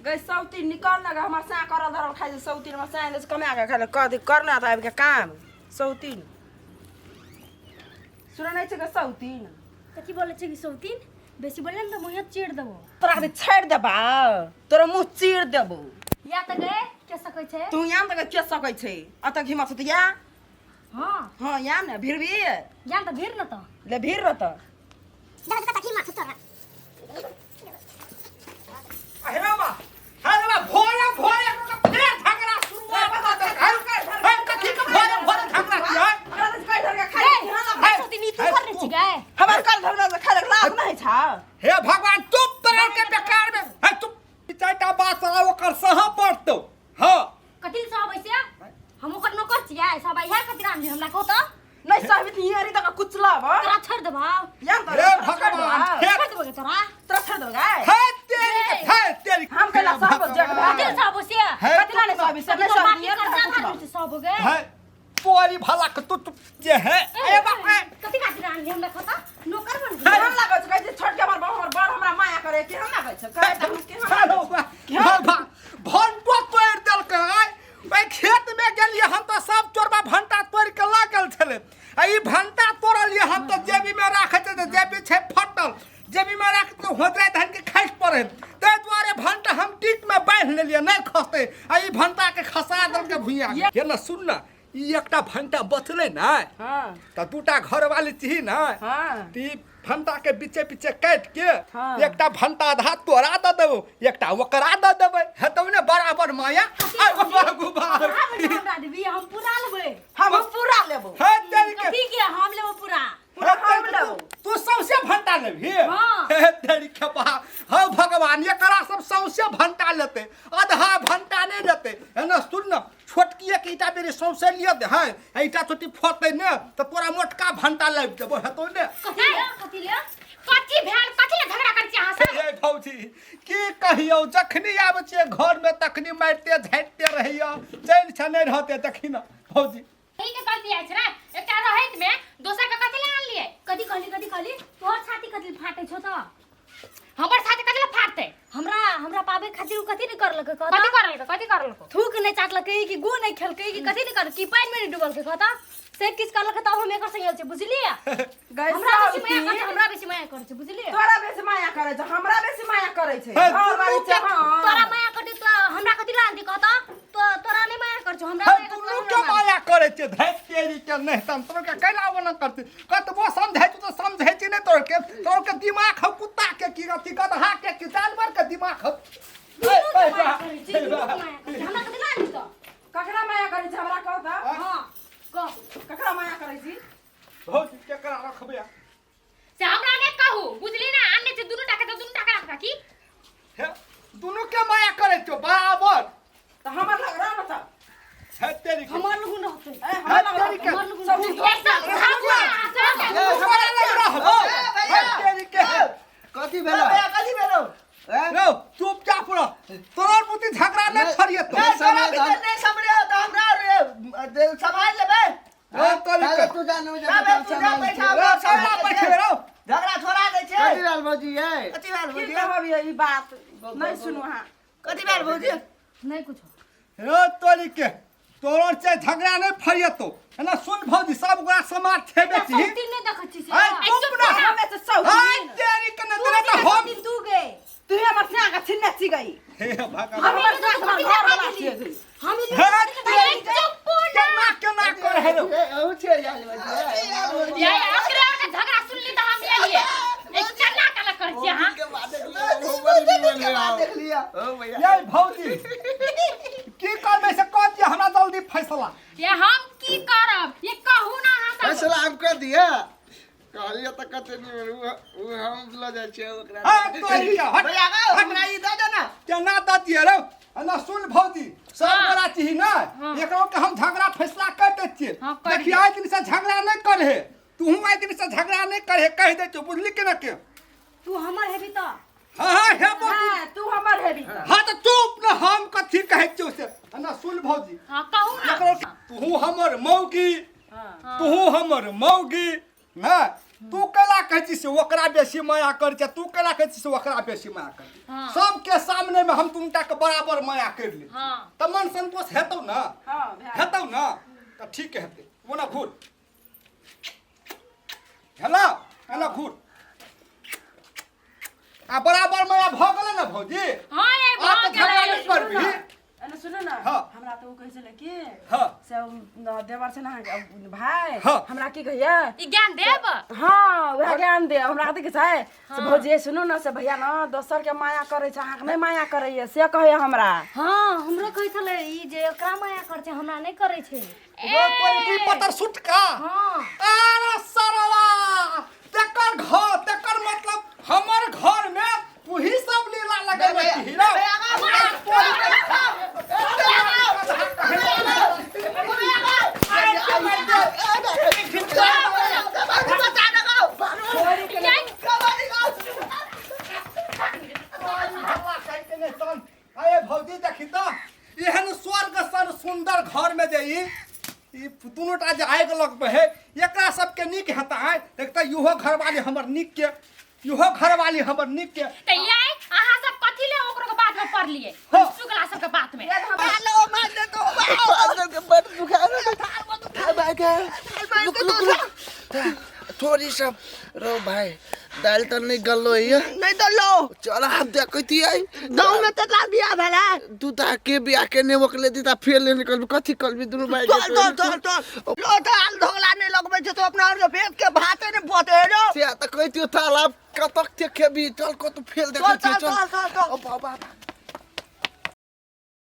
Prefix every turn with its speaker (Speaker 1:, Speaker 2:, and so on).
Speaker 1: गई सौती निकल लगा हमार सा कर धरल खाइ से सौती में सा से कमे आके खाले कर करना था अब के काम सौती सुना नहीं छ सौती
Speaker 2: कथी बोले छै कि सौतीन बेसी बोले न त मुंह चीड़ देबो
Speaker 1: तोरा के छाड़ देबा तोरा मुंह चीर देबो
Speaker 2: या त गए के सकै छै
Speaker 1: तू याम तक के सकै छै अत घिमा त या
Speaker 2: हां
Speaker 1: हां याम ने भीड़ भी
Speaker 2: या त भीड़ न त
Speaker 1: ले भीड़ र त
Speaker 2: दादा त घिमा तोरा
Speaker 3: हेरामा भोरे भोरे को फेर झगड़ा शुरू हुआ बता दे हम कथी के भोरे भोरे झगड़ा किया
Speaker 1: हमरा कई धर के खाइ
Speaker 2: सौतीन ई तू कर छी गए
Speaker 1: हमर कल धरना से खाले लाग नहीं छ
Speaker 3: हे भगवान चुप तरह के बेकार में है चुप चारटा बात सरा ओकर सह पड़तो हां
Speaker 2: कथी से आबै छै हम ओकर नौकर छियै सब इहे खातिर आनली हमरा को त
Speaker 1: नहीं साबित हियरी तक कुचला बा
Speaker 2: तोरा छोड़ देबा
Speaker 1: याम त
Speaker 3: हे भगवान
Speaker 2: छोड़ देबो के तोरा
Speaker 1: तोरा छोड़ दो गाय
Speaker 3: है तेरी
Speaker 1: हम कला सब जग
Speaker 2: कथी से आबै छै
Speaker 1: कतना ने साबित से नहीं साबित
Speaker 2: कर सब हो गए
Speaker 3: है पोरी भला के तू जे है
Speaker 2: ए बाप कथी खातिर आनली हमरा को त नौकर बन गए
Speaker 1: हम लागै छै कहै छोड़ के हमर बड़ हमरा माया करे कि हम लागै छै कहै के
Speaker 3: हेलो भंटो तोड़ देल के ओइ खेत में गेलिए हम तो सब चोरबा भंटा तोड़ के ला गेल छले आ ई भंटा तोड़लिए हम तो जेबी में राखे छै जेबी छै फटल जेबी में राख के होतरे धान के खाइस पड़े तै द्वारे भंटा हम टीक में बांध लेलिए नहीं खसते आ ई भंटा के खसा देल के भुइया ये ना सुन ना ई एकटा भंटा बचले ना
Speaker 1: हां
Speaker 3: त दूटा घर वाली छी ना
Speaker 1: हां
Speaker 3: ती भंटा के बीचे बीचे काट के
Speaker 1: हाँ।
Speaker 3: एकटा भंटा आधा तोरा द देबो एकटा ओकरा द देबै हेतौ ने बराबर माया आ बाबू बाबू
Speaker 2: हमरा देबी हम पूरा लेबै
Speaker 1: हम पूरा लेबो
Speaker 3: हे तेरी के
Speaker 2: कथी के हम लेबो पूरा
Speaker 1: पूरा हम लेबो
Speaker 3: तू सबसे भंटा लेबी
Speaker 2: हाँ।
Speaker 3: हे तेरी के बा हो भगवान एकरा सब सबसे भंटा लेते आधा भंटा नहीं लेते है ना सुन ना छोटकी एक ईटा मेरे सौंसे लिया दे है ईटा छोटी फोड़ते ने तो तोरा मोटका भंटा लाइब देबो हेतौ ने
Speaker 2: कथी ले कथी भेल कथी ले झगड़ा कर छी अहाँ सब
Speaker 3: ये भौजी की कहियो जखनी आबै छियै घर में तखनी मारते झाइटते रहियो चैन छने रहते तखनी ना भौजी
Speaker 4: यही के गलती है रे एकटा रहत में दोसर के कथि ले आन लिए
Speaker 2: कथी कहली तोहर छाती कथी फाटे छौ त
Speaker 4: हमर साथे कथि ले फाटते
Speaker 2: हमरा पाबे खातिर उ कथी नहीं करलक
Speaker 4: कथि करलको
Speaker 2: थूक नहीं चाटलक कि गु नहीं खेलकै कि कथी नहीं कर कि पानी में नहीं डूबल के कहता से किस करलक त हम एकर संग छै बुझलिए
Speaker 1: गई
Speaker 2: हमरा बेसी माया कर छै बुझलिए
Speaker 1: तोरा बेसी माया करे छै हमरा बेसी माया करे छै
Speaker 3: हे,
Speaker 1: घर वाली छै हां
Speaker 2: तोरा माया कर त हमरा कथी लानती कहता तो तोरा नहीं माया कर छौ हमरा
Speaker 3: हे तू के माया करे छै धैत तेरी के नहीं तम तोरा के कैला बना करते कतबो समझै तू तो समझै छी नहीं तोर के दिमाग ह कुत्ता के की अथी गधा के जानवर के दिमाग ह
Speaker 2: हमरा कथी लानती त
Speaker 1: ककरा माया करे छै हमरा कहता
Speaker 2: हां को
Speaker 1: ककरा माया करे छी
Speaker 3: भौजी केकरा रखबे
Speaker 4: से हमरा ने कहू बुझली ना आने से दुनु टाके तो दुनु टाके रखा की
Speaker 3: हे दुनु के माया करे छो बराबर
Speaker 1: त हमर लग रहा बता
Speaker 3: हे तेरी के
Speaker 2: हमर लगन रहतै
Speaker 1: ए हमर लग
Speaker 3: तेरी के
Speaker 2: हमर लगन रहतै
Speaker 5: कथी भेलो
Speaker 1: कथी भेलो
Speaker 3: चुपचाप रह तोर बुद्धि झगड़ा नहीं फरिए तो
Speaker 5: नहीं
Speaker 1: समझे त हमरा समाज लेबे
Speaker 5: तू जानो
Speaker 1: झगड़ा छोड़ा दे छै
Speaker 5: कथी भेल भौजी ये
Speaker 1: कथी भेल भौजी कहबी ई बात नहीं सुनु हां कथी भेल भौजी
Speaker 2: नहीं कुछ
Speaker 3: हे तोरी के तोर से झगड़ा नहीं फरिए तो है ना सुन भौजी सब गोरा समाज छेबे छी
Speaker 2: सौतीन नहीं देखै छी
Speaker 3: हाय चुप ना
Speaker 1: हमें तो
Speaker 3: हाय
Speaker 1: सौती
Speaker 3: तेरी के न तो हम
Speaker 2: तू गए
Speaker 1: तू हमर से आगे छिन्ने छी गई
Speaker 3: हे भगवान
Speaker 1: हमर से घर वाला छी गई
Speaker 2: हम
Speaker 3: हे चुप केना कर हेलो
Speaker 5: ओ छे जाल भौजी
Speaker 4: या ओकरे के झगड़ा सुन ली त हम एलिए एक चन्ना कला कर छी हां
Speaker 5: के बात देख लिया ओ भैया
Speaker 3: ये भौजी की करबे से कह दिया हमरा जल्दी फैसला
Speaker 4: ये हम की करब ये कहू ना अहाँ सब
Speaker 5: फैसला हम कर दिया कहलिए त कते नहीं उ हम ल जाय छै ओकरा
Speaker 3: हां तोरी के हट
Speaker 1: भैया गो हमरा ई दे दे ना
Speaker 3: केना द दिए रे ना सुन भौजी सब गोरा छी ना एकरो के हम झगड़ा फैसला कर दे छियै
Speaker 4: हाँ, कर
Speaker 3: देखिए आज दिन से झगड़ा नहीं करे तू आज दिन से झगड़ा नहीं करे कह दे तू बुझली के ना के
Speaker 2: तू हमर हेबी त
Speaker 3: हां हे भौजी
Speaker 1: हां तू हमर हेबी
Speaker 3: हां तो चुप ना हम कथी कहै छियो से ना सुन भौजी
Speaker 4: हां कहू ना
Speaker 3: एकरो तू हमर मौगी तू हमर मौगी ना तू केला कहै छी से ओकरा बेसी माया कर छै, तू केला कहै छी से ओकरा बेसी माया कर।
Speaker 4: हाँ।
Speaker 3: सबके सामने में हम तुमटा के बराबर माया कर ली
Speaker 4: हाँ।
Speaker 3: त मन संतोष हेतौ ना?
Speaker 1: हां भाई
Speaker 3: हेतौ ना? त ठीक हेतै। ओना घूर हेलो एना घूर आ बराबर माया भ गेलै ना भौजी?
Speaker 4: हाँ ये
Speaker 3: आ
Speaker 4: बहुत
Speaker 3: त झगड़ा नहीं करबी।
Speaker 1: एने सुनो ना
Speaker 3: हाँ।
Speaker 1: हमरा तो कहै छले कि
Speaker 3: हाँ।
Speaker 1: से देवर से ना भाई
Speaker 3: हाँ।
Speaker 1: हमरा की कहिया
Speaker 4: ई ज्ञान देब
Speaker 1: हाँ वह ज्ञान दे हमरा कथी के छै से भौजी सुनू ना से भैया ना दोसर के माया करे छै, अहाँ के नहीं माया करैया से कहे हमरा।
Speaker 2: हाँ हमरो कहै छले ई जे ओकरा माया कर छै हमरा नहीं करे छै।
Speaker 3: वो कोई की पतर सुट का?
Speaker 2: हाँ
Speaker 3: अरे सरवा तेकर घर तेकर मतलब हमर घर में तू ही सब लीला लगेबे छी हीरा। अरे भौजी देखी तो एहन स्वर्ग सन सुंदर घर में जे ई दुनूटा जे आगि लगबे है एकरा सबके नीक हेता है। देखता इहो घरवाली हमर नीक के, इहो घरवाली हमर नीक के।
Speaker 4: त ये अहाँ सब कथि ले ओकरो के बात में पड़ लिए
Speaker 3: हाँ।
Speaker 4: सुगला सब के बात में?
Speaker 5: हेलो मार दे तो अंदर के बड़ दुखा था भाई के रुक थोड़ी सब रो भाई दाल तो नहीं गलो है
Speaker 6: नहीं तो लो
Speaker 5: चल हम देखती आई
Speaker 6: गाँव में तेरा बिया भला
Speaker 5: तू ता के बिया के ने वकले दी ता फेर ले निकल कथी करबी दुनु भाई
Speaker 6: चल चल चल चल लो तो आल ढोगला नहीं लगबे छै तो अपना और पेट के भाते ने पोते रो
Speaker 5: से त कहतियो तालाब कतक के खेबी चल को तू फेर
Speaker 6: चल
Speaker 5: देखै
Speaker 6: चल
Speaker 5: चल
Speaker 6: चल चल
Speaker 5: ओ बाबा